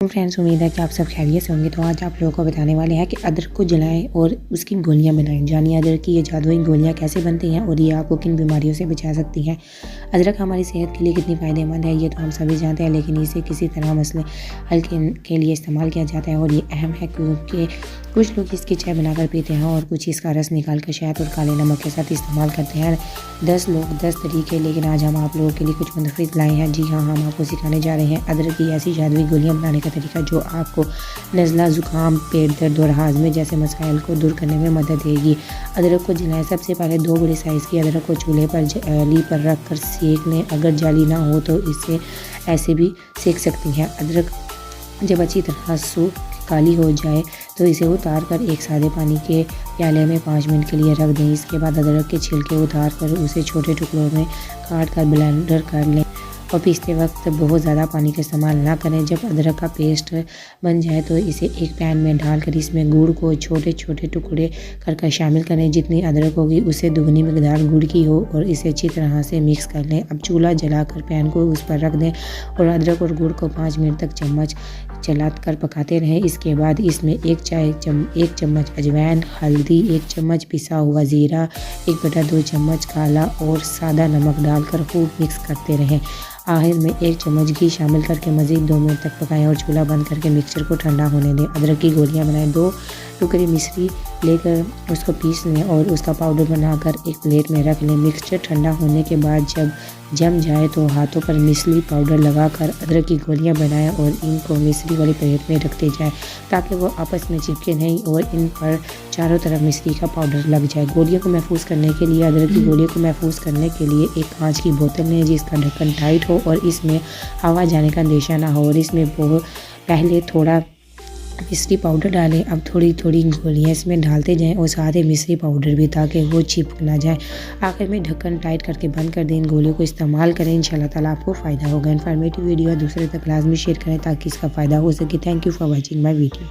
Friends, उम्मीद है कि आप सब खैरियत से होंगे। तो आज आप लोगों को बताने वाले हैं कि अदरक को जलाएं और उसकी गोलियां बनाएं। जानिए अदरक की ये जादुई गोलियां कैसे बनती हैं और ये आपको किन बीमारियों से बचा सकती हैं। अदरक हमारी सेहत के लिए कितनी फ़ायदेमंद है ये तो हम सभी जानते हैं, लेकिन इसे किसी तरह मसले हल के लिए इस्तेमाल किया जाता है और ये अहम है क्योंकि कुछ लोग इसकी चाय बनाकर पीते हैं और कुछ इसका रस निकाल कर शहद और काले नमक के साथ इस्तेमाल करते हैं। 10 लोग 10 तरीके, लेकिन आज हम आप लोगों के लिए कुछ मुतफिक लाए हैं। जी हाँ, हम आपको सिखाने जा रहे हैं अदरक की ऐसी जादुई गोलियां बनाने का तरीका जो आपको नज़ला, ज़ुकाम, पेट दर्द और हाजमे जैसे मसाइल को दूर करने में मदद देगी। अदरक को जलाएं। सबसे पहले 2 बड़े साइज़ की अदरक को चूल्हे पर जाली पर रख कर सेक लें। अगर जाली ना हो तो इसे ऐसे भी सेक सकती हैं। अदरक जब अच्छी तरह सूख काली हो जाए तो इसे उतार कर एक सादे पानी के प्याले में 5 मिनट के लिए रख दें। इसके बाद अदरक के छिलके उतार कर उसे छोटे टुकड़ों में काट कर ब्लेंडर कर लें और पीसते वक्त बहुत ज़्यादा पानी का इस्तेमाल ना करें। जब अदरक का पेस्ट बन जाए तो इसे एक पैन में डालकर इसमें गुड़ को छोटे छोटे टुकड़े कर शामिल करें। जितनी अदरक होगी उससे दुगनी मकदार गुड़ की हो और इसे अच्छी तरह से मिक्स कर लें। अब चूल्हा जलाकर पैन को उस पर रख दें और अदरक और गुड़ को 5 मिनट तक चम्मच चलाकर पकाते रहें। इसके बाद इसमें एक चम्मच अजवाइन, हल्दी, 1 चम्मच पिसा हुआ ज़ीरा, 1/2 चम्मच काला और सादा नमक डालकर खूब मिक्स करते रहें। आखिर में 1 चम्मच घी शामिल करके मज़ीद 2 मिनट तक पकाएं और चूल्हा बंद करके मिक्सचर को ठंडा होने दें। अदरक की गोलियां बनाएं। 2 टुकड़ी मिश्री लेकर उसको पीस लें और उसका पाउडर बनाकर एक प्लेट में रख लें। मिक्सचर ठंडा होने के बाद जब जम जाए तो हाथों पर मिश्री पाउडर लगाकर अदरक की गोलियां बनाएं और इनको मिश्री वाली प्लेट में रखते जाएं ताकि वो आपस में चिपके नहीं और इन पर चारों तरफ मिश्री का पाउडर लग जाए। गोलियों को महफूज करने के लिए अदरक की गोलियों को महफूज करने के लिए एक कांच की बोतल लें जिसका ढक्कन टाइट हो और इसमें हवा जाने का अंदेशा ना हो और इसमें पहले थोड़ा मिश्री पाउडर डालें। अब थोड़ी थोड़ी गोलियां इसमें डालते जाएं और साथ ही मिश्री पाउडर भी, ताकि वो चिपक ना जाए। आखिर में ढक्कन टाइट करके बंद कर दें। इन गोलियों को इस्तेमाल करें, इंशाल्लाह ताला आपको फ़ायदा होगा। इन्फॉर्मेटिव वीडियो दूसरे तक लाजमी शेयर करें ताकि इसका फ़ायदा हो सके। Thank you for watching my video.